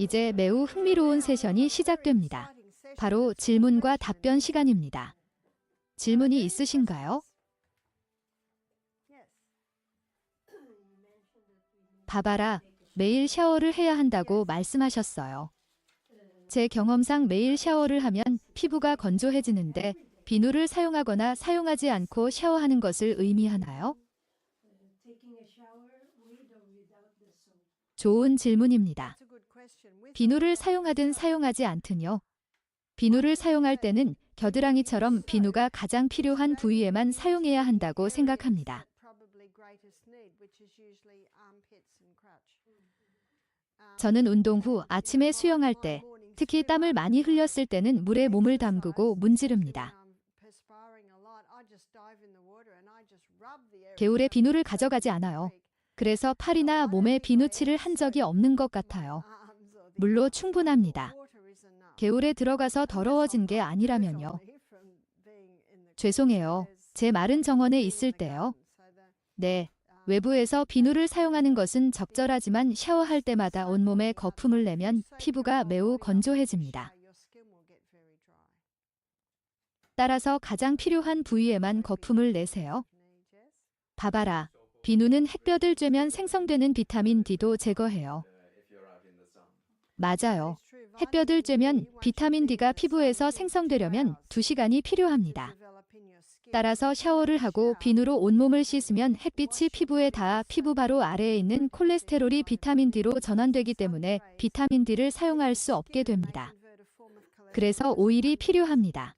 이제 매우 흥미로운 세션이 시작됩니다. 바로 질문과 답변 시간입니다. 질문이 있으신가요? 바바라, 매일 샤워를 해야 한다고 말씀하셨어요. 제 경험상 매일 샤워를 하면 피부가 건조해지는데 비누를 사용하거나 사용하지 않고 샤워하는 것을 의미하나요? 좋은 질문입니다. 비누를 사용하든 사용하지 않든요. 비누를 사용할 때는 겨드랑이처럼 비누가 가장 필요한 부위에만 사용해야 한다고 생각합니다. 저는 운동 후 아침에 수영할 때, 특히 땀을 많이 흘렸을 때는 물에 몸을 담그고 문지릅니다. 겨울에 비누를 가져가지 않아요. 그래서 팔이나 몸에 비누칠을 한 적이 없는 것 같아요. 물로 충분합니다. 겨울에 들어가서 더러워진 게 아니라면요. 죄송해요. 제 말은 정원에 있을 때요. 네, 외부에서 비누를 사용하는 것은 적절하지만 샤워할 때마다 온몸에 거품을 내면 피부가 매우 건조해집니다. 따라서 가장 필요한 부위에만 거품을 내세요. 바바라, 비누는 햇볕을 쬐면 생성되는 비타민 D도 제거해요. 맞아요. 햇볕을 쬐면 비타민 D가 피부에서 생성되려면 2시간이 필요합니다. 따라서 샤워를 하고 비누로 온몸을 씻으면 햇빛이 피부에 닿아 피부 바로 아래에 있는 콜레스테롤이 비타민 D로 전환되기 때문에 비타민 D를 사용할 수 없게 됩니다. 그래서 오일이 필요합니다.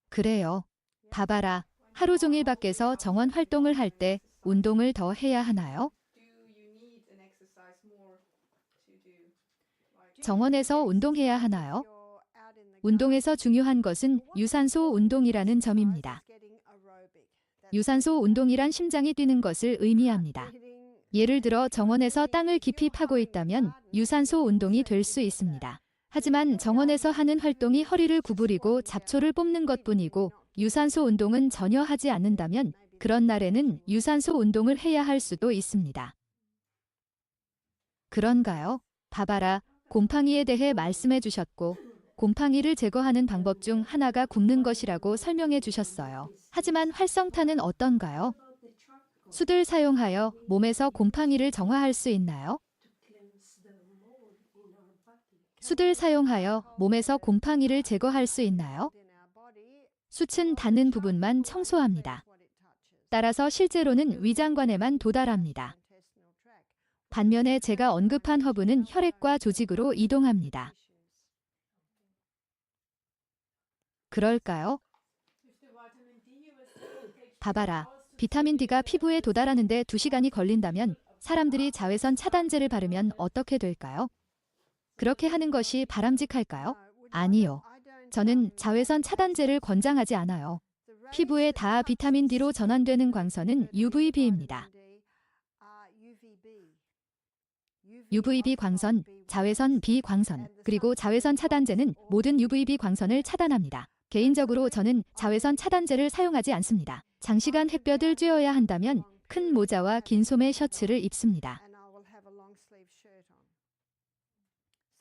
그래요. 바바라, 하루 종일 밖에서 정원 활동을 할 때 운동을 더 해야 하나요? 정원에서 운동해야 하나요? 운동에서 중요한 것은 유산소 운동이라는 점입니다. 유산소 운동이란 심장이 뛰는 것을 의미합니다. 예를 들어 정원에서 땅을 깊이 파고 있다면 유산소 운동이 될 수 있습니다. 하지만 정원에서 하는 활동이 허리를 구부리고 잡초를 뽑는 것뿐이고 유산소 운동은 전혀 하지 않는다면 그런 날에는 유산소 운동을 해야 할 수도 있습니다. 그런가요? 바바라, 곰팡이에 대해 말씀해 주셨고 곰팡이를 제거하는 방법 중 하나가 굽는 것이라고 설명해 주셨어요. 하지만 활성탄은 어떤가요? 숯을 사용하여 몸에서 곰팡이를 정화할 수 있나요? 숯을 사용하여 몸에서 곰팡이를 제거할 수 있나요? 숯은 닿는 부분만 청소합니다. 따라서 실제로는 위장관에만 도달합니다. 반면에 제가 언급한 허브는 혈액과 조직으로 이동합니다. 그럴까요? 바바라, 비타민 D가 피부에 도달하는데 2시간이 걸린다면 사람들이 자외선 차단제를 바르면 어떻게 될까요? 그렇게 하는 것이 바람직할까요? 아니요. 저는 자외선 차단제를 권장하지 않아요. 피부에 닿아 비타민 D로 전환되는 광선은 UVB입니다. UVB 광선, 자외선 B 광선, 그리고 자외선 차단제는 모든 UVB 광선을 차단합니다. 개인적으로 저는 자외선 차단제를 사용하지 않습니다. 장시간 햇볕을 쬐어야 한다면 큰 모자와 긴 소매 셔츠를 입습니다.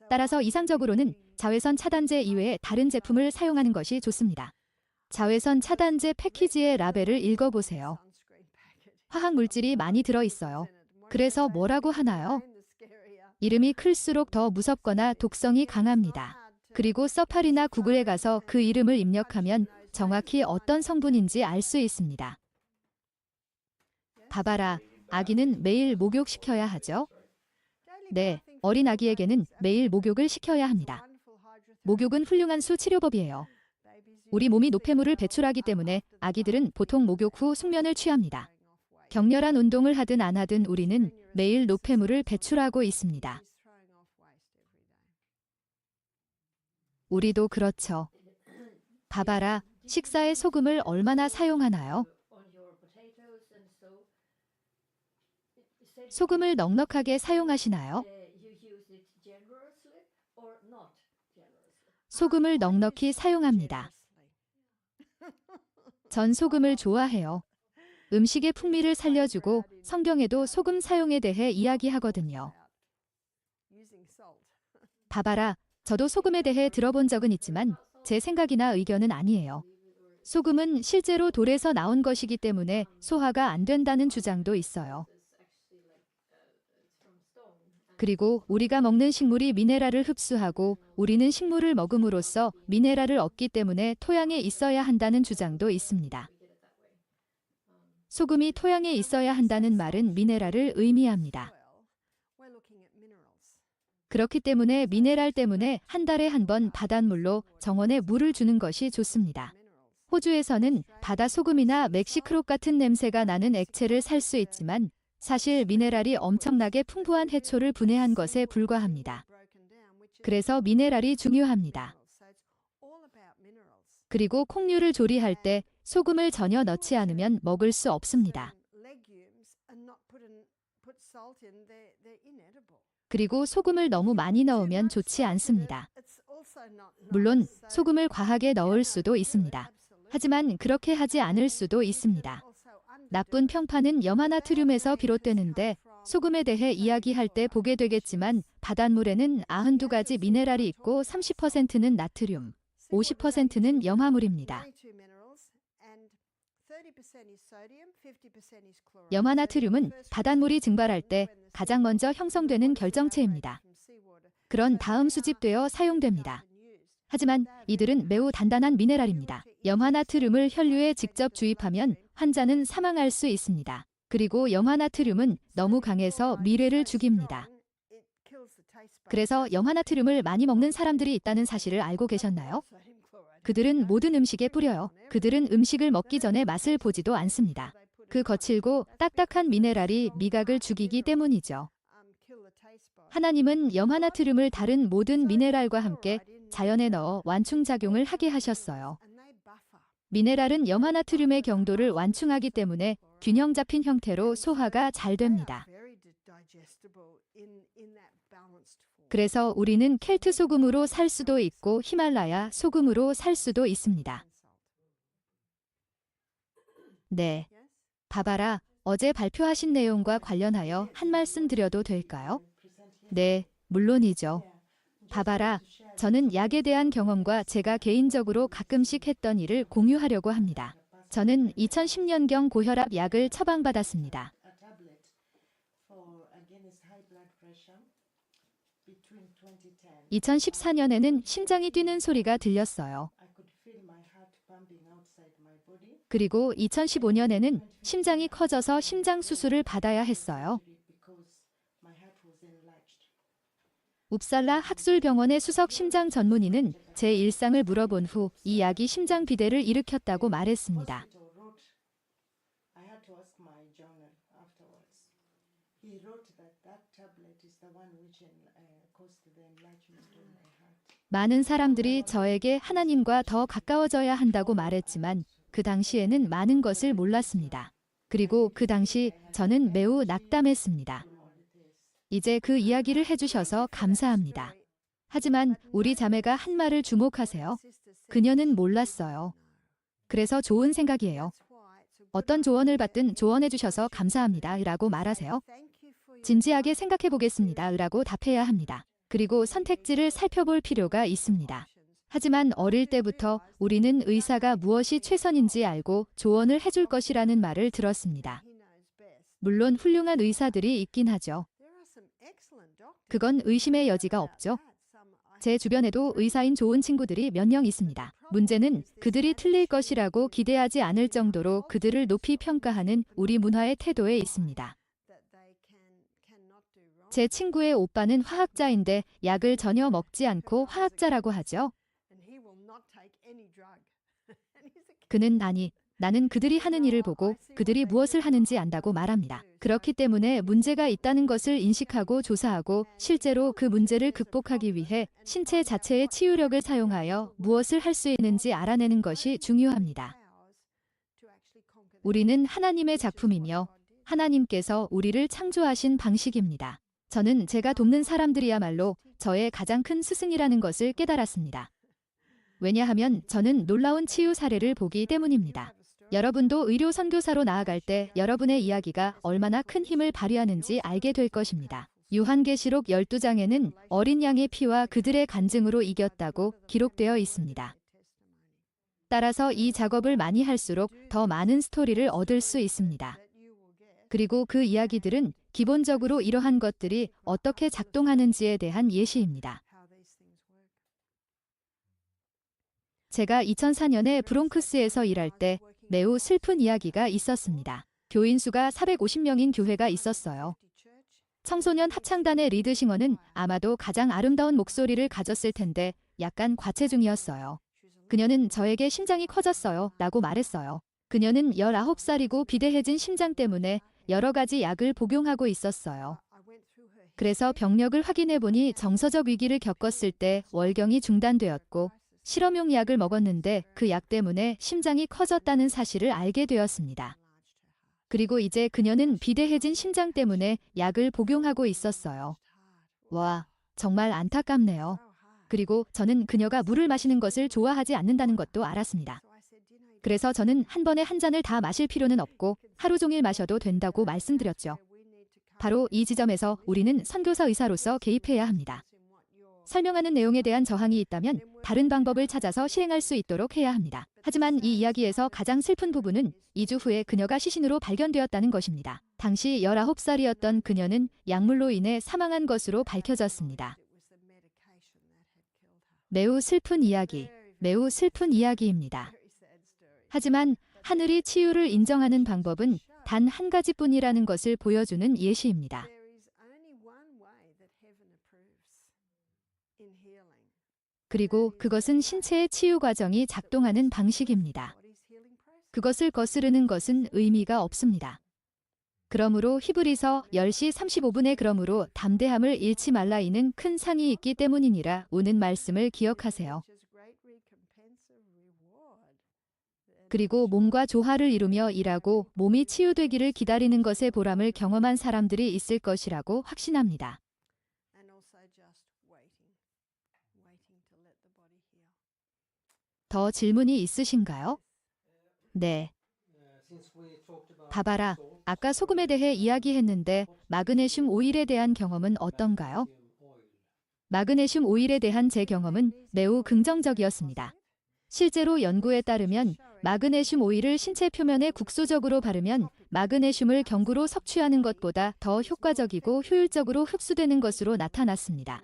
따라서 이상적으로는 자외선 차단제 이외에 다른 제품을 사용하는 것이 좋습니다. 자외선 차단제 패키지의 라벨을 읽어보세요. 화학 물질이 많이 들어있어요. 그래서 뭐라고 하나요? 이름이 클수록 더 무섭거나 독성이 강합니다. 그리고 서팔이나 구글에 가서 그 이름을 입력하면 정확히 어떤 성분인지 알 수 있습니다. 바바라, 아기는 매일 목욕시켜야 하죠? 네, 어린 아기에게는 매일 목욕을 시켜야 합니다. 목욕은 훌륭한 수치료법이에요. 우리 몸이 노폐물을 배출하기 때문에 아기들은 보통 목욕 후 숙면을 취합니다. 격렬한 운동을 하든 안 하든 우리는 매일 노폐물을 배출하고 있습니다. 우리도 그렇죠. 바바라, 식사에 소금을 얼마나 사용하나요? 소금을 넉넉하게 사용하시나요? 소금을 넉넉히 사용합니다. 전 소금을 좋아해요. 음식의 풍미를 살려주고 성경에도 소금 사용에 대해 이야기하거든요. 봐봐라, 저도 소금에 대해 들어본 적은 있지만 제 생각이나 의견은 아니에요. 소금은 실제로 돌에서 나온 것이기 때문에 소화가 안 된다는 주장도 있어요. 그리고 우리가 먹는 식물이 미네랄을 흡수하고 우리는 식물을 먹음으로써 미네랄을 얻기 때문에 토양에 있어야 한다는 주장도 있습니다. 소금이 토양에 있어야 한다는 말은 미네랄을 의미합니다. 그렇기 때문에 미네랄 때문에 한 달에 한 번 바닷물로 정원에 물을 주는 것이 좋습니다. 호주에서는 바다 소금이나 멕시크롯 같은 냄새가 나는 액체를 살 수 있지만 사실 미네랄이 엄청나게 풍부한 해초를 분해한 것에 불과합니다. 그래서 미네랄이 중요합니다. 그리고 콩류를 조리할 때 소금을 전혀 넣지 않으면 먹을 수 없습니다. 그리고 소금을 너무 많이 넣으면 좋지 않습니다. 물론 소금을 과하게 넣을 수도 있습니다. 하지만 그렇게 하지 않을 수도 있습니다. 나쁜 평판은 염화나트륨에서 비롯되는데 소금에 대해 이야기할 때 보게 되겠지만 바닷물에는 92가지 미네랄이 있고 30%는 나트륨, 50%는 염화물입니다. 염화나트륨은 바닷물이 증발할 때 가장 먼저 형성되는 결정체입니다. 그런 다음 수집되어 사용됩니다. 하지만 이들은 매우 단단한 미네랄입니다. 염화나트륨을 혈류에 직접 주입하면 환자는 사망할 수 있습니다. 그리고 염화나트륨은 너무 강해서 미뢰를 죽입니다. 그래서 염화나트륨을 많이 먹는 사람들이 있다는 사실을 알고 계셨나요? 그들은 모든 음식에 뿌려요. 그들은 음식을 먹기 전에 맛을 보지도 않습니다. 그 거칠고 딱딱한 미네랄이 미각을 죽이기 때문이죠. 하나님은 염화나트륨을 다른 모든 미네랄과 함께 자연에 넣어 완충작용을 하게 하셨어요. 미네랄은 염화나트륨의 경도를 완충하기 때문에 균형 잡힌 형태로 소화가 잘 됩니다. 그래서 우리는 켈트 소금으로 살 수도 있고 히말라야 소금으로 살 수도 있습니다. 네. 봐봐라, 어제 발표하신 내용과 관련하여 한 말씀 드려도 될까요? 네, 물론이죠. 봐봐라, 저는 약에 대한 경험과 제가 개인적으로 가끔씩 했던 일을 공유하려고 합니다. 저는 2010년경 고혈압 약을 처방받았습니다. 2014년에는 심장이 뛰는 소리가 들렸어요. 그리고 2015년에는 심장이 커져서 심장 수술을 받아야 했어요. 웁살라 학술병원의 수석 심장 전문의는 제 일상을 물어본 후 이 약이 심장 비대를 일으켰다고 말했습니다. 많은 사람들이 저에게 하나님과 더 가까워져야 한다고 말했지만 그 당시에는 많은 것을 몰랐습니다. 그리고 그 당시 저는 매우 낙담했습니다. 이제 그 이야기를 해주셔서 감사합니다. 하지만 우리 자매가 한 말을 주목하세요. 그녀는 몰랐어요. 그래서 좋은 생각이에요. 어떤 조언을 받든 조언해 주셔서 감사합니다 라고 말하세요. 진지하게 생각해 보겠습니다 라고 답해야 합니다. 그리고 선택지를 살펴볼 필요가 있습니다. 하지만 어릴 때부터 우리는 의사가 무엇이 최선인지 알고 조언을 해줄 것이라는 말을 들었습니다. 물론 훌륭한 의사들이 있긴 하죠. 그건 의심의 여지가 없죠. 제 주변에도 의사인 좋은 친구들이 몇 명 있습니다. 문제는 그들이 틀릴 것이라고 기대하지 않을 정도로 그들을 높이 평가하는 우리 문화의 태도에 있습니다. 제 친구의 오빠는 화학자인데 약을 전혀 먹지 않고 화학자라고 하죠. 그는 나는 그들이 하는 일을 보고 그들이 무엇을 하는지 안다고 말합니다. 그렇기 때문에 문제가 있다는 것을 인식하고 조사하고 실제로 그 문제를 극복하기 위해 신체 자체의 치유력을 사용하여 무엇을 할 수 있는지 알아내는 것이 중요합니다. 우리는 하나님의 작품이며 하나님께서 우리를 창조하신 방식입니다. 저는 제가 돕는 사람들이야말로 저의 가장 큰 스승이라는 것을 깨달았습니다. 왜냐하면 저는 놀라운 치유 사례를 보기 때문입니다. 여러분도 의료 선교사로 나아갈 때 여러분의 이야기가 얼마나 큰 힘을 발휘하는지 알게 될 것입니다. 요한계시록 12장에는 어린 양의 피와 그들의 간증으로 이겼다고 기록되어 있습니다. 따라서 이 작업을 많이 할수록 더 많은 스토리를 얻을 수 있습니다. 그리고 그 이야기들은 기본적으로 이러한 것들이 어떻게 작동하는지에 대한 예시입니다. 제가 2004년에 브롱크스에서 일할 때 매우 슬픈 이야기가 있었습니다. 교인 수가 450명인 교회가 있었어요. 청소년 합창단의 리드싱어는 아마도 가장 아름다운 목소리를 가졌을 텐데 약간 과체중이었어요. 그녀는 저에게 심장이 커졌어요 라고 말했어요. 그녀는 19살이고 비대해진 심장 때문에 여러 가지 약을 복용하고 있었어요. 그래서 병력을 확인해 보니 정서적 위기를 겪었을 때 월경이 중단되었고 실험용 약을 먹었는데 그 약 때문에 심장이 커졌다는 사실을 알게 되었습니다. 그리고 이제 그녀는 비대해진 심장 때문에 약을 복용하고 있었어요. 와, 정말 안타깝네요. 그리고 저는 그녀가 물을 마시는 것을 좋아하지 않는다는 것도 알았습니다. 그래서 저는 한 번에 한 잔을 다 마실 필요는 없고 하루 종일 마셔도 된다고 말씀드렸죠. 바로 이 지점에서 우리는 선교사 의사로서 개입해야 합니다. 설명하는 내용에 대한 저항이 있다면 다른 방법을 찾아서 시행할 수 있도록 해야 합니다. 하지만 이 이야기에서 가장 슬픈 부분은 2주 후에 그녀가 시신으로 발견되었다는 것입니다. 당시 19살이었던 그녀는 약물로 인해 사망한 것으로 밝혀졌습니다. 매우 슬픈 이야기, 매우 슬픈 이야기입니다. 하지만 하늘이 치유를 인정하는 방법은 단 한 가지뿐이라는 것을 보여주는 예시입니다. 그리고 그것은 신체의 치유 과정이 작동하는 방식입니다. 그것을 거스르는 것은 의미가 없습니다. 그러므로 히브리서 10시 35분에 그러므로 담대함을 잃지 말라 이는 큰 상이 있기 때문이니라 오는 말씀을 기억하세요. 그리고 몸과 조화를 이루며 일하고 몸이 치유되기를 기다리는 것의 보람을 경험한 사람들이 있을 것이라고 확신합니다. 더 질문이 있으신가요? 네. 바바라, 아까 소금에 대해 이야기했는데 마그네슘 오일에 대한 경험은 어떤가요? 마그네슘 오일에 대한 제 경험은 매우 긍정적이었습니다. 실제로 연구에 따르면 마그네슘 오일을 신체 표면에 국소적으로 바르면 마그네슘을 경구로 섭취하는 것보다 더 효과적이고 효율적으로 흡수되는 것으로 나타났습니다.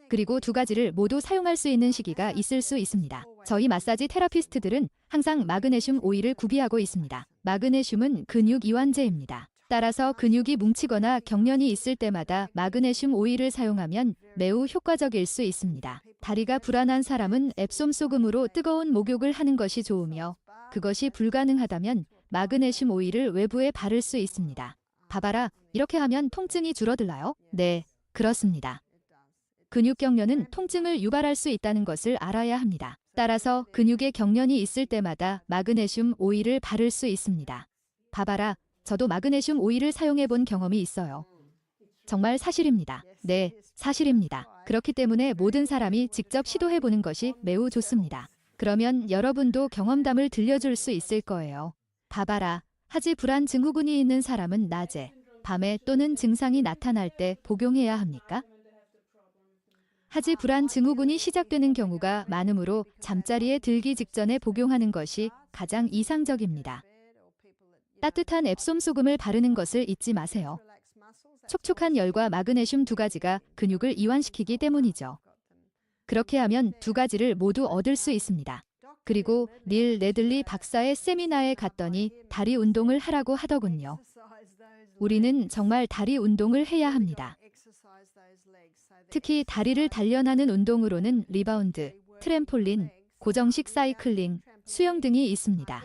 그리고 두 가지를 모두 사용할 수 있는 시기가 있을 수 있습니다. 저희 마사지 테라피스트들은 항상 마그네슘 오일을 구비하고 있습니다. 마그네슘은 근육 이완제입니다. 따라서 근육이 뭉치거나 경련이 있을 때마다 마그네슘 오일을 사용하면 매우 효과적일 수 있습니다. 다리가 불안한 사람은 앱솜 소금으로 뜨거운 목욕을 하는 것이 좋으며 그것이 불가능하다면 마그네슘 오일을 외부에 바를 수 있습니다. 바바라, 이렇게 하면 통증이 줄어들나요? 네, 그렇습니다. 근육 경련은 통증을 유발할 수 있다는 것을 알아야 합니다. 따라서 근육에 경련이 있을 때마다 마그네슘 오일을 바를 수 있습니다. 바바라, 저도 마그네슘 오일을 사용해 본 경험이 있어요. 정말 사실입니다. 네, 사실입니다. 그렇기 때문에 모든 사람이 직접 시도해 보는 것이 매우 좋습니다. 그러면 여러분도 경험담을 들려줄 수 있을 거예요. 바바라, 하지 불안 증후군이 있는 사람은 낮에, 밤에 또는 증상이 나타날 때 복용해야 합니까? 하지 불안 증후군이 시작되는 경우가 많으므로 잠자리에 들기 직전에 복용하는 것이 가장 이상적입니다. 따뜻한 앱솜 소금을 바르는 것을 잊지 마세요. 촉촉한 열과 마그네슘 두 가지가 근육을 이완시키기 때문이죠. 그렇게 하면 두 가지를 모두 얻을 수 있습니다. 그리고 닐 레들리 박사의 세미나에 갔더니 다리 운동을 하라고 하더군요. 우리는 정말 다리 운동을 해야 합니다. 특히 다리를 단련하는 운동으로는 리바운드, 트램폴린, 고정식 사이클링, 수영 등이 있습니다.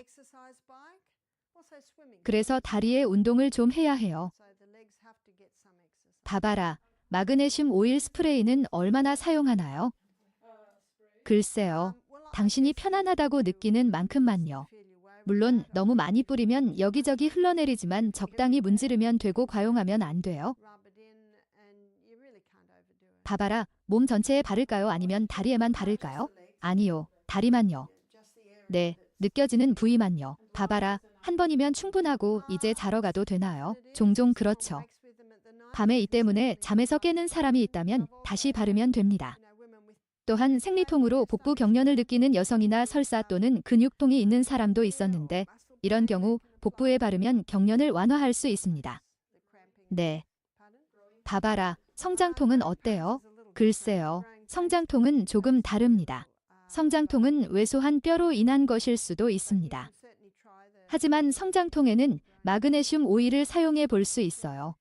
그래서 다리의 운동을 좀 해야 해요. 바바라, 마그네슘 오일 스프레이는 얼마나 사용하나요? 글쎄요. 당신이 편안하다고 느끼는 만큼만요. 물론 너무 많이 뿌리면 여기저기 흘러내리지만 적당히 문지르면 되고 과용하면 안 돼요. 바바라, 몸 전체에 바를까요? 아니면 다리에만 바를까요? 아니요, 다리만요. 네, 느껴지는 부위만요. 바바라, 한 번이면 충분하고 이제 자러 가도 되나요? 종종 그렇죠. 밤에 이 때문에 잠에서 깨는 사람이 있다면 다시 바르면 됩니다. 또한 생리통으로 복부 경련을 느끼는 여성이나 설사 또는 근육통이 있는 사람도 있었는데 이런 경우 복부에 바르면 경련을 완화할 수 있습니다. 네. 봐봐라, 성장통은 어때요? 글쎄요, 성장통은 조금 다릅니다. 성장통은 왜소한 뼈로 인한 것일 수도 있습니다. 하지만 성장통에는 마그네슘 오일을 사용해 볼 수 있어요.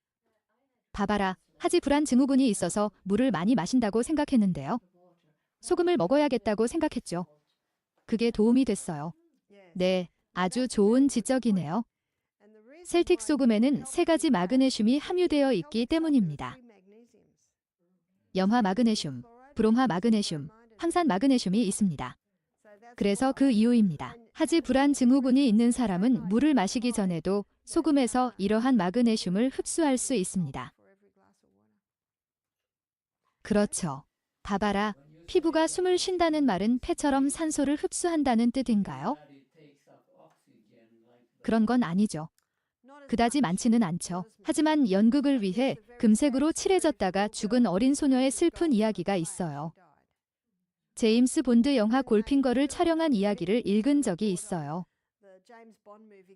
봐봐라, 하지 불안 증후군이 있어서 물을 많이 마신다고 생각했는데요. 소금을 먹어야겠다고 생각했죠. 그게 도움이 됐어요. 네, 아주 좋은 지적이네요. 셀틱 소금에는 3가지 마그네슘이 함유되어 있기 때문입니다. 염화 마그네슘, 브롬화 마그네슘, 황산 마그네슘이 있습니다. 그래서 그 이유입니다. 하지 불안 증후군이 있는 사람은 물을 마시기 전에도 소금에서 이러한 마그네슘을 흡수할 수 있습니다. 그렇죠. 봐봐라, 피부가 숨을 쉰다는 말은 폐처럼 산소를 흡수한다는 뜻인가요? 그런 건 아니죠. 그다지 많지는 않죠. 하지만 연극을 위해 금색으로 칠해졌다가 죽은 어린 소녀의 슬픈 이야기가 있어요. 제임스 본드 영화 골핑거를 촬영한 이야기를 읽은 적이 있어요.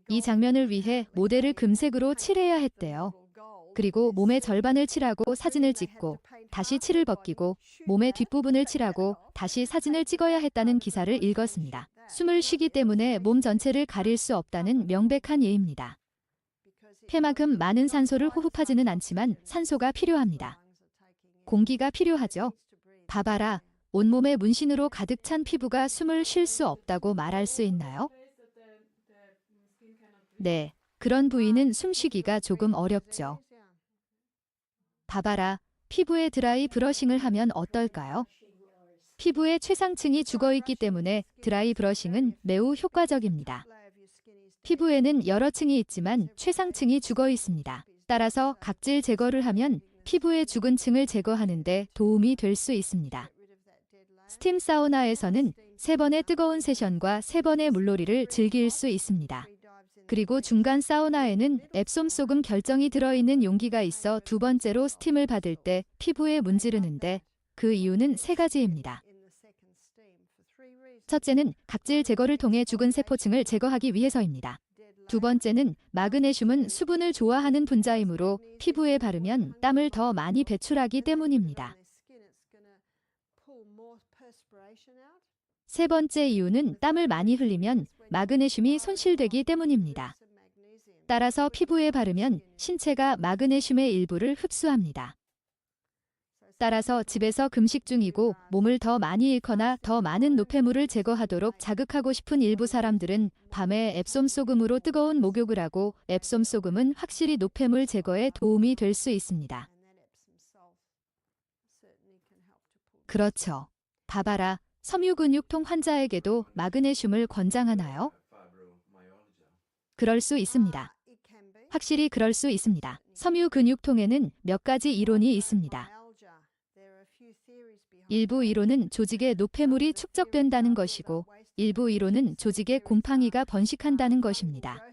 이 장면을 위해 모델을 금색으로 칠해야 했대요. 그리고 몸의 절반을 칠하고 사진을 찍고 다시 칠을 벗기고 몸의 뒷부분을 칠하고 다시 사진을 찍어야 했다는 기사를 읽었습니다. 숨을 쉬기 때문에 몸 전체를 가릴 수 없다는 명백한 예입니다. 폐만큼 많은 산소를 호흡하지는 않지만 산소가 필요합니다. 공기가 필요하죠. 봐봐라, 온몸에 문신으로 가득 찬 피부가 숨을 쉴 수 없다고 말할 수 있나요? 네, 그런 부위는 숨쉬기가 조금 어렵죠. 봐봐라, 피부에 드라이 브러싱을 하면 어떨까요? 피부의 최상층이 죽어있기 때문에 드라이 브러싱은 매우 효과적입니다. 피부에는 여러 층이 있지만 최상층이 죽어 있습니다. 따라서 각질 제거를 하면 피부의 죽은 층을 제거하는 데 도움이 될 수 있습니다. 스팀 사우나에서는 3번의 뜨거운 세션과 3번의 물놀이를 즐길 수 있습니다. 그리고 중간 사우나에는 앱솜 소금 결정이 들어있는 용기가 있어 2번째로 스팀을 받을 때 피부에 문지르는데 그 이유는 3가지입니다. 첫째는 각질 제거를 통해 죽은 세포층을 제거하기 위해서입니다. 2번째는 마그네슘은 수분을 좋아하는 분자이므로 피부에 바르면 땀을 더 많이 배출하기 때문입니다. 3번째 이유는 땀을 많이 흘리면 마그네슘이 손실되기 때문입니다. 따라서 피부에 바르면 신체가 마그네슘의 일부를 흡수합니다. 따라서 집에서 금식 중이고 몸을 더 많이 잃거나 더 많은 노폐물을 제거하도록 자극하고 싶은 일부 사람들은 밤에 앱솜 소금으로 뜨거운 목욕을 하고 앱솜 소금은 확실히 노폐물 제거에 도움이 될 수 있습니다. 그렇죠. 봐봐라, 섬유근육통 환자에게도 마그네슘을 권장하나요? 그럴 수 있습니다. 확실히 그럴 수 있습니다. 섬유근육통에는 몇 가지 이론이 있습니다. 일부 이론은 조직에 노폐물이 축적된다는 것이고 일부 이론은 조직에 곰팡이가 번식한다는 것입니다.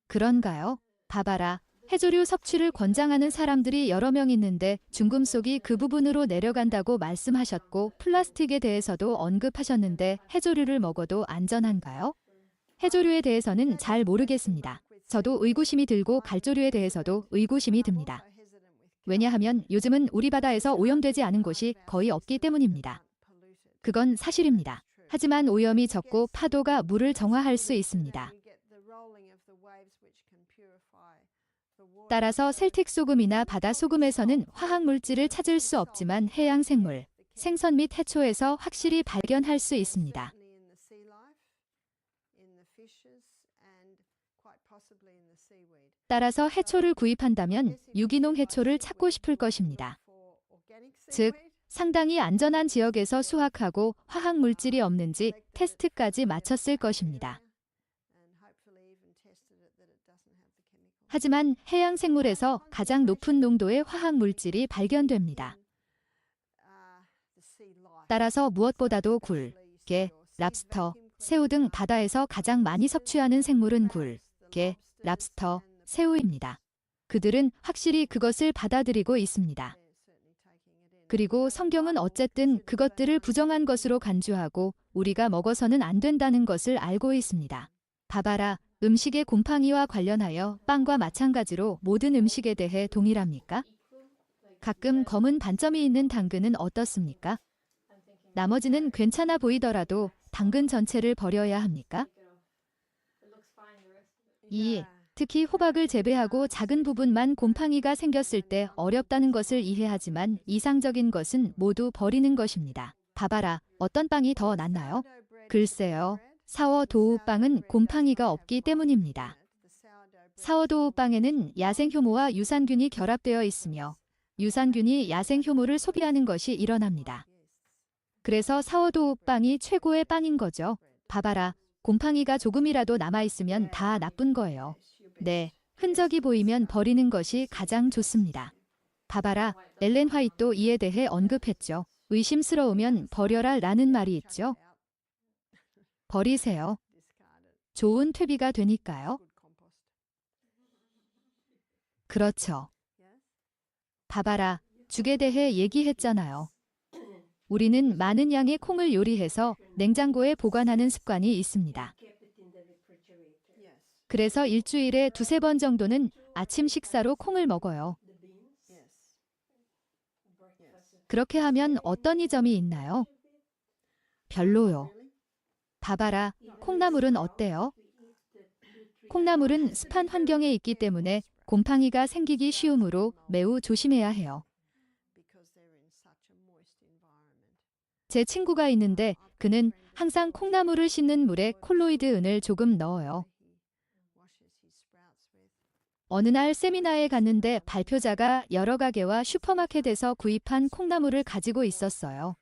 그런가요? 봐봐라, 해조류 섭취를 권장하는 사람들이 여러 명 있는데 중금속이 그 부분으로 내려간다고 말씀하셨고 플라스틱에 대해서도 언급하셨는데 해조류를 먹어도 안전한가요? 해조류에 대해서는 잘 모르겠습니다. 저도 의구심이 들고 갈조류에 대해서도 의구심이 듭니다. 왜냐하면 요즘은 우리 바다에서 오염되지 않은 곳이 거의 없기 때문입니다. 그건 사실입니다. 하지만 오염이 적고 파도가 물을 정화할 수 있습니다. 따라서 셀틱 소금이나 바다 소금에서는 화학 물질을 찾을 수 없지만 해양 생물, 생선 및 해초에서 확실히 발견할 수 있습니다. 따라서 해초를 구입한다면 유기농 해초를 찾고 싶을 것입니다. 즉, 상당히 안전한 지역에서 수확하고 화학 물질이 없는지 테스트까지 마쳤을 것입니다. 하지만 해양 생물에서 가장 높은 농도의 화학 물질이 발견됩니다. 따라서 무엇보다도 굴, 게, 랍스터, 새우 등 바다에서 가장 많이 섭취하는 생물은 굴, 게, 랍스터, 새우입니다. 그들은 확실히 그것을 받아들이고 있습니다. 그리고 성경은 어쨌든 그것들을 부정한 것으로 간주하고 우리가 먹어서는 안 된다는 것을 알고 있습니다. 봐봐라, 음식의 곰팡이와 관련하여 빵과 마찬가지로 모든 음식에 대해 동일합니까? 가끔 검은 반점이 있는 당근은 어떻습니까? 나머지는 괜찮아 보이더라도 당근 전체를 버려야 합니까? 2. 특히 호박을 재배하고 작은 부분만 곰팡이가 생겼을 때 어렵다는 것을 이해하지만 이상적인 것은 모두 버리는 것입니다. 봐봐라, 어떤 빵이 더 낫나요? 글쎄요, 사워도우 빵은 곰팡이가 없기 때문입니다. 사워도우 빵에는 야생효모와 유산균이 결합되어 있으며 유산균이 야생효모를 소비하는 것이 일어납니다. 그래서 사워도우 빵이 최고의 빵인 거죠. 봐봐라, 곰팡이가 조금이라도 남아있으면 다 나쁜 거예요. 네, 흔적이 보이면 버리는 것이 가장 좋습니다. 봐봐라, 엘렌 화이트도 이에 대해 언급했죠. 의심스러우면 버려라 라는 말이 있죠. 버리세요. 좋은 퇴비가 되니까요. 그렇죠. 봐봐라, 죽에 대해 얘기했잖아요. 우리는 많은 양의 콩을 요리해서 냉장고에 보관하는 습관이 있습니다. 그래서 일주일에 2~3번 정도는 아침 식사로 콩을 먹어요. 그렇게 하면 어떤 이점이 있나요? 별로요. 봐봐라, 콩나물은 어때요? 콩나물은 습한 환경에 있기 때문에 곰팡이가 생기기 쉬우므로 매우 조심해야 해요. 제 친구가 있는데 그는 항상 콩나물을 씻는 물에 콜로이드 은을 조금 넣어요. 어느 날 세미나에 갔는데 발표자가 여러 가게와 슈퍼마켓에서 구입한 콩나물을 가지고 있었어요.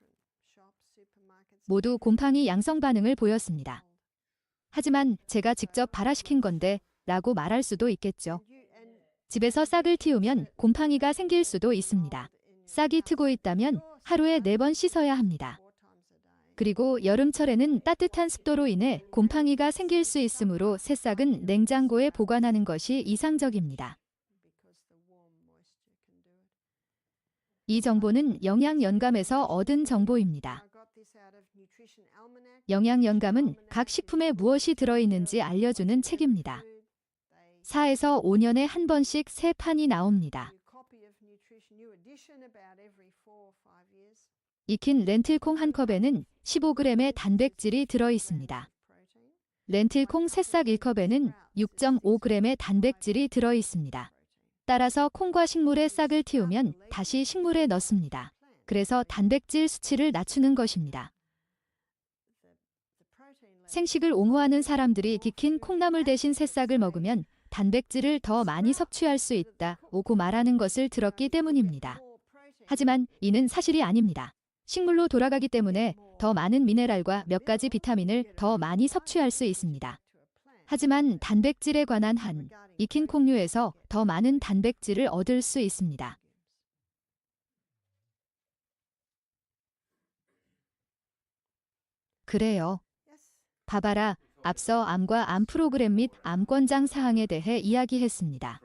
모두 곰팡이 양성 반응을 보였습니다. 하지만 제가 직접 발화시킨 건데 라고 말할 수도 있겠죠. 집에서 싹을 틔우면 곰팡이가 생길 수도 있습니다. 싹이 트고 있다면 하루에 4번 씻어야 합니다. 그리고 여름철에는 따뜻한 습도로 인해 곰팡이가 생길 수 있으므로 새싹은 냉장고에 보관하는 것이 이상적입니다. 이 정보는 영양연감에서 얻은 정보입니다. 영양연감은 각 식품에 무엇이 들어있는지 알려주는 책입니다. 4에서 5년에 한 번씩 새 판이 나옵니다. 익힌 렌틸콩 한 컵에는 15g의 단백질이 들어있습니다. 렌틸콩 새싹 1컵에는 6.5g의 단백질이 들어있습니다. 따라서 콩과 식물의 싹을 틔우면 다시 식물에 넣습니다. 그래서 단백질 수치를 낮추는 것입니다. 생식을 옹호하는 사람들이 익힌 콩나물 대신 새싹을 먹으면 단백질을 더 많이 섭취할 수 있다고 말하는 것을 들었기 때문입니다. 하지만 이는 사실이 아닙니다. 식물로 돌아가기 때문에 더 많은 미네랄과 몇 가지 비타민을 더 많이 섭취할 수 있습니다. 하지만 단백질에 관한 한, 익힌 콩류에서 더 많은 단백질을 얻을 수 있습니다. 그래요. 봐봐라, 앞서 암과 암 프로그램 및 암권장 사항에 대해 이야기했습니다.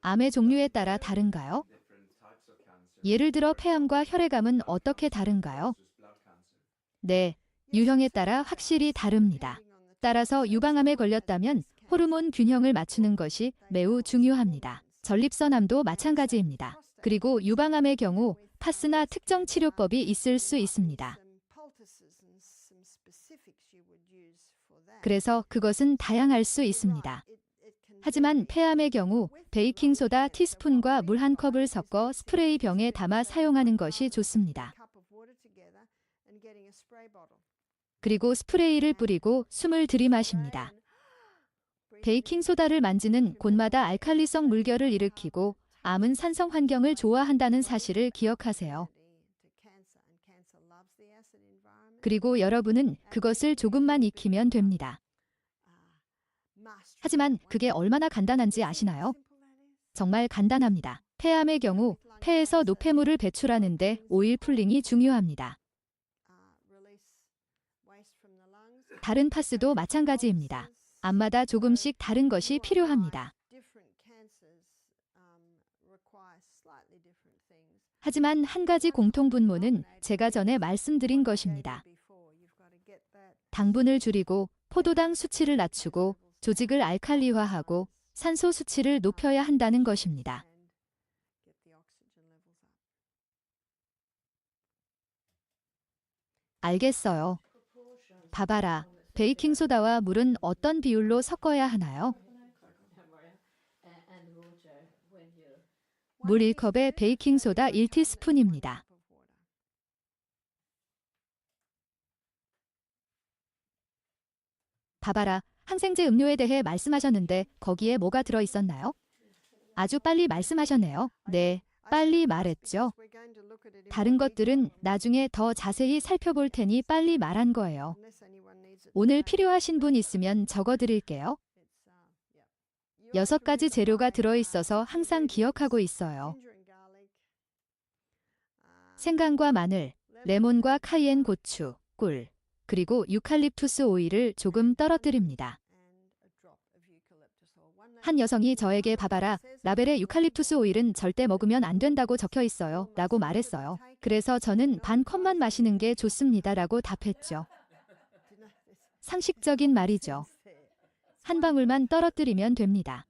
암의 종류에 따라 다른가요? 예를 들어 폐암과 혈액암은 어떻게 다른가요? 네, 유형에 따라 확실히 다릅니다. 따라서 유방암에 걸렸다면 호르몬 균형을 맞추는 것이 매우 중요합니다. 전립선암도 마찬가지입니다. 그리고 유방암의 경우 파스나 특정 치료법이 있을 수 있습니다. 그래서 그것은 다양할 수 있습니다. 하지만 폐암의 경우 베이킹소다 티스푼과 물 한 컵을 섞어 스프레이 병에 담아 사용하는 것이 좋습니다. 그리고 스프레이를 뿌리고 숨을 들이마십니다. 베이킹소다를 만지는 곳마다 알칼리성 물결을 일으키고 암은 산성 환경을 좋아한다는 사실을 기억하세요. 그리고 여러분은 그것을 조금만 익히면 됩니다. 하지만 그게 얼마나 간단한지 아시나요? 정말 간단합니다. 폐암의 경우 폐에서 노폐물을 배출하는데 오일 풀링이 중요합니다. 다른 파스도 마찬가지입니다. 암마다 조금씩 다른 것이 필요합니다. 하지만 한 가지 공통분모는 제가 전에 말씀드린 것입니다. 당분을 줄이고 포도당 수치를 낮추고 조직을 알칼리화하고 산소 수치를 높여야 한다는 것입니다. 알겠어요. 바바라, 베이킹소다와 물은 어떤 비율로 섞어야 하나요? 물 1컵에 베이킹소다 1티스푼입니다. 바바라, 항생제 음료에 대해 말씀하셨는데 거기에 뭐가 들어 있었나요? 아주 빨리 말씀하셨네요. 네, 빨리 말했죠. 다른 것들은 나중에 더 자세히 살펴볼 테니 빨리 말한 거예요. 오늘 필요하신 분 있으면 적어 드릴게요. 6가지 재료가 들어있어서 항상 기억하고 있어요. 생강과 마늘, 레몬과 카이엔 고추, 꿀, 그리고 유칼립투스 오일을 조금 떨어뜨립니다. 한 여성이 저에게 바바라, 라벨에 유칼립투스 오일은 절대 먹으면 안 된다고 적혀 있어요 라고 말했어요. 그래서 저는 반 컵만 마시는 게 좋습니다 라고 답했죠. 상식적인 말이죠. 한 방울만 떨어뜨리면 됩니다.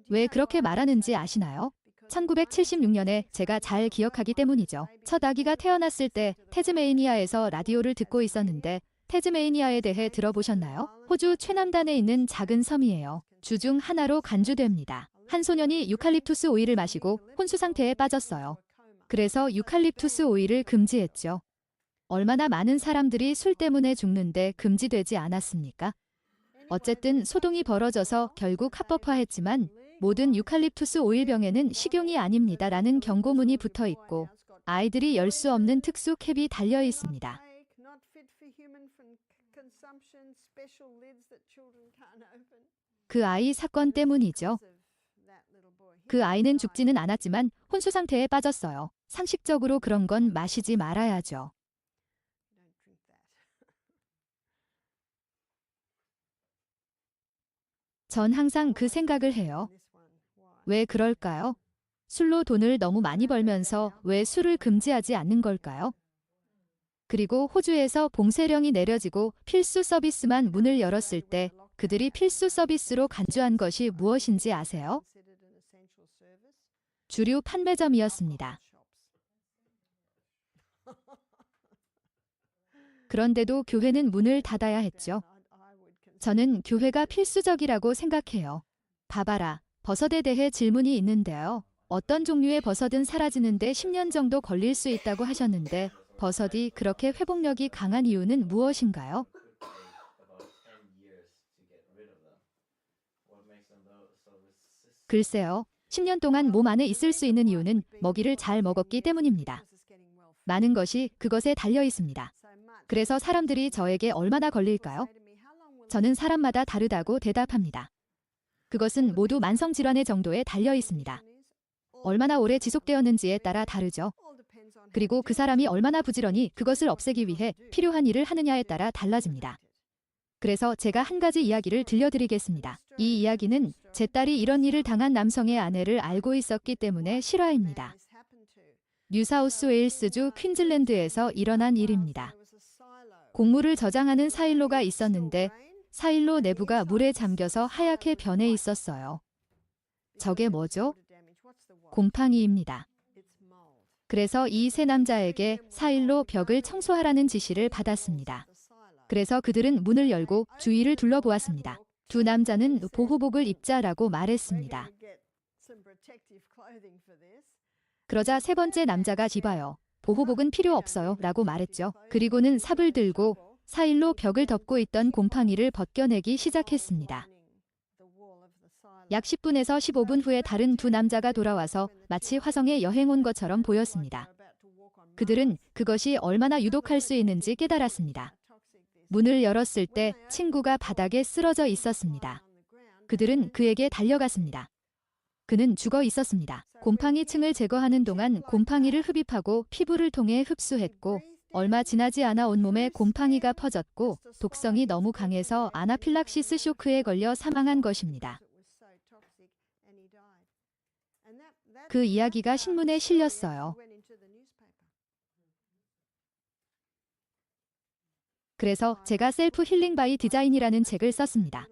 왜 그렇게 말하는지 아시나요? 1976년에 제가 잘 기억하기 때문이죠. 첫 아기가 태어났을 때 태즈메이니아에서 라디오를 듣고 있었는데 태즈메이니아에 대해 들어보셨나요? 호주 최남단에 있는 작은 섬이에요. 주 중 하나로 간주됩니다. 한 소년이 유칼립투스 오일을 마시고 혼수 상태에 빠졌어요. 그래서 유칼립투스 오일을 금지했죠. 얼마나 많은 사람들이 술 때문에 죽는데 금지되지 않았습니까? 어쨌든 소동이 벌어져서 결국 합법화했지만 모든 유칼립투스 오일병에는 식용이 아닙니다 라는 경고문이 붙어 있고 아이들이 열 수 없는 특수 캡이 달려 있습니다. 그 아이 사건 때문이죠. 그 아이는 죽지는 않았지만 혼수 상태에 빠졌어요. 상식적으로 그런 건 마시지 말아야죠. 전 항상 그 생각을 해요. 왜 그럴까요? 술로 돈을 너무 많이 벌면서 왜 술을 금지하지 않는 걸까요? 그리고 호주에서 봉쇄령이 내려지고 필수 서비스만 문을 열었을 때 그들이 필수 서비스로 간주한 것이 무엇인지 아세요? 주류 판매점이었습니다. 그런데도 교회는 문을 닫아야 했죠. 저는 교회가 필수적이라고 생각해요. 바바라, 버섯에 대해 질문이 있는데요. 어떤 종류의 버섯은 사라지는데 10년 정도 걸릴 수 있다고 하셨는데 버섯이 그렇게 회복력이 강한 이유는 무엇인가요? 글쎄요. 10년 동안 몸 안에 있을 수 있는 이유는 먹이를 잘 먹었기 때문입니다. 많은 것이 그것에 달려 있습니다. 그래서 사람들이 저에게 얼마나 걸릴까요? 저는 사람마다 다르다고 대답합니다. 그것은 모두 만성질환의 정도에 달려 있습니다. 얼마나 오래 지속되었는지에 따라 다르죠. 그리고 그 사람이 얼마나 부지런히 그것을 없애기 위해 필요한 일을 하느냐에 따라 달라집니다. 그래서 제가 한 가지 이야기를 들려드리겠습니다. 이 이야기는 제 딸이 이런 일을 당한 남성의 아내를 알고 있었기 때문에 실화입니다. 뉴사우스웨일스주 퀸즐랜드에서 일어난 일입니다. 곡물을 저장하는 사일로가 있었는데 사일로 내부가 물에 잠겨서 하얗게 변해 있었어요. 저게 뭐죠? 곰팡이입니다. 그래서 이 세 남자에게 사일로 벽을 청소하라는 지시를 받았습니다. 그래서 그들은 문을 열고 주위를 둘러보았습니다. 두 남자는 보호복을 입자라고 말했습니다. 그러자 세 번째 남자가 집어요. 보호복은 필요 없어요 라고 말했죠. 그리고는 삽을 들고 사일로 벽을 덮고 있던 곰팡이를 벗겨내기 시작했습니다. 약 10분에서 15분 후에 다른 두 남자가 돌아와서 마치 화성에 여행 온 것처럼 보였습니다. 그들은 그것이 얼마나 유독할 수 있는지 깨달았습니다. 문을 열었을 때 친구가 바닥에 쓰러져 있었습니다. 그들은 그에게 달려갔습니다. 그는 죽어 있었습니다. 곰팡이 층을 제거하는 동안 곰팡이를 흡입하고 피부를 통해 흡수했고 얼마 지나지 않아 온몸에 곰팡이가 퍼졌고 독성이 너무 강해서 아나필락시스 쇼크에 걸려 사망한 것입니다. 그 이야기가 신문에 실렸어요. 그래서 제가 셀프 힐링 바이 디자인이라는 책을 썼습니다.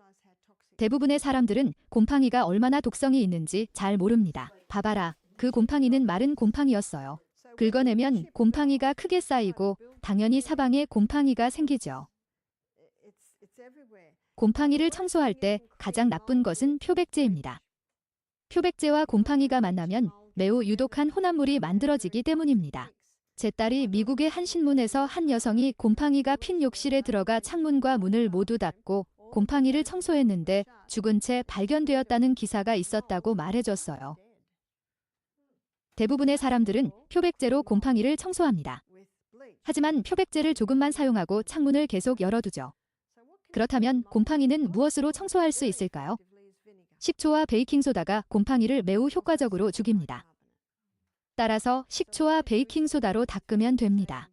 대부분의 사람들은 곰팡이가 얼마나 독성이 있는지 잘 모릅니다. 봐봐라. 그 곰팡이는 마른 곰팡이였어요. 긁어내면 곰팡이가 크게 쌓이고 당연히 사방에 곰팡이가 생기죠. 곰팡이를 청소할 때 가장 나쁜 것은 표백제입니다. 표백제와 곰팡이가 만나면 매우 유독한 혼합물이 만들어지기 때문입니다. 제 딸이 미국의 한 신문에서 한 여성이 곰팡이가 핀 욕실에 들어가 창문과 문을 모두 닫고 곰팡이를 청소했는데 죽은 채 발견되었다는 기사가 있었다고 말해줬어요. 대부분의 사람들은 표백제로 곰팡이를 청소합니다. 하지만 표백제를 조금만 사용하고 창문을 계속 열어두죠. 그렇다면 곰팡이는 무엇으로 청소할 수 있을까요? 식초와 베이킹소다가 곰팡이를 매우 효과적으로 죽입니다. 따라서 식초와 베이킹소다로 닦으면 됩니다.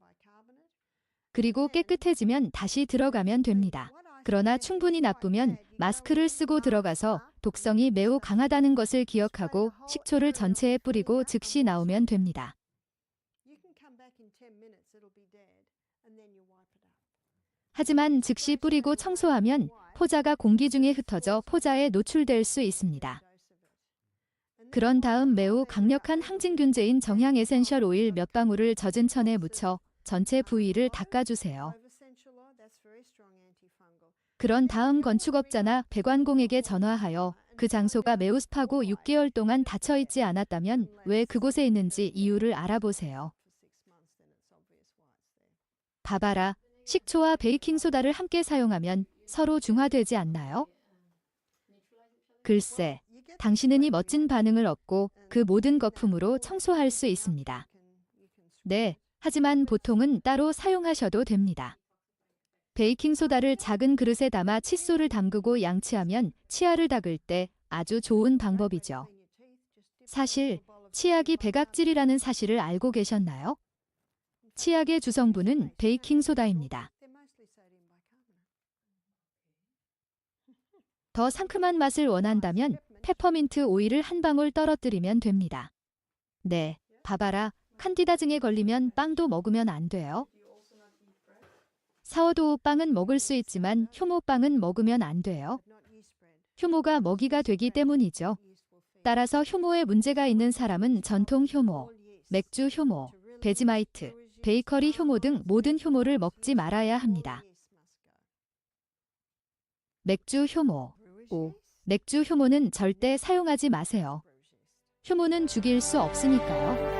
그리고 깨끗해지면 다시 들어가면 됩니다. 그러나 충분히 나쁘면 마스크를 쓰고 들어가서 독성이 매우 강하다는 것을 기억하고 식초를 전체에 뿌리고 즉시 나오면 됩니다. 하지만 즉시 뿌리고 청소하면 포자가 공기 중에 흩어져 포자에 노출될 수 있습니다. 그런 다음 매우 강력한 항진균제인 정향 에센셜 오일 몇 방울을 젖은 천에 묻혀 전체 부위를 닦아주세요. 그런 다음 건축업자나 배관공에게 전화하여 그 장소가 매우 습하고 6개월 동안 닫혀있지 않았다면 왜 그곳에 있는지 이유를 알아보세요. 봐봐라. 식초와 베이킹소다를 함께 사용하면 서로 중화되지 않나요? 글쎄, 당신은 이 멋진 반응을 얻고 그 모든 거품으로 청소할 수 있습니다. 네, 하지만 보통은 따로 사용하셔도 됩니다. 베이킹소다를 작은 그릇에 담아 칫솔을 담그고 양치하면 치아를 닦을 때 아주 좋은 방법이죠. 사실 치약이 백악질이라는 사실을 알고 계셨나요? 치약의 주성분은 베이킹소다입니다. 더 상큼한 맛을 원한다면 페퍼민트 오일을 한 방울 떨어뜨리면 됩니다. 네, 봐봐라. 칸디다증에 걸리면 빵도 먹으면 안 돼요. 사워도우 빵은 먹을 수 있지만 효모빵은 먹으면 안 돼요. 효모가 먹이가 되기 때문이죠. 따라서 효모에 문제가 있는 사람은 전통 효모, 맥주 효모, 베지마이트, 베이커리 효모 등 모든 효모를 먹지 말아야 합니다. 맥주 효모. 5. 맥주 효모는 절대 사용하지 마세요. 효모는 죽일 수 없으니까요.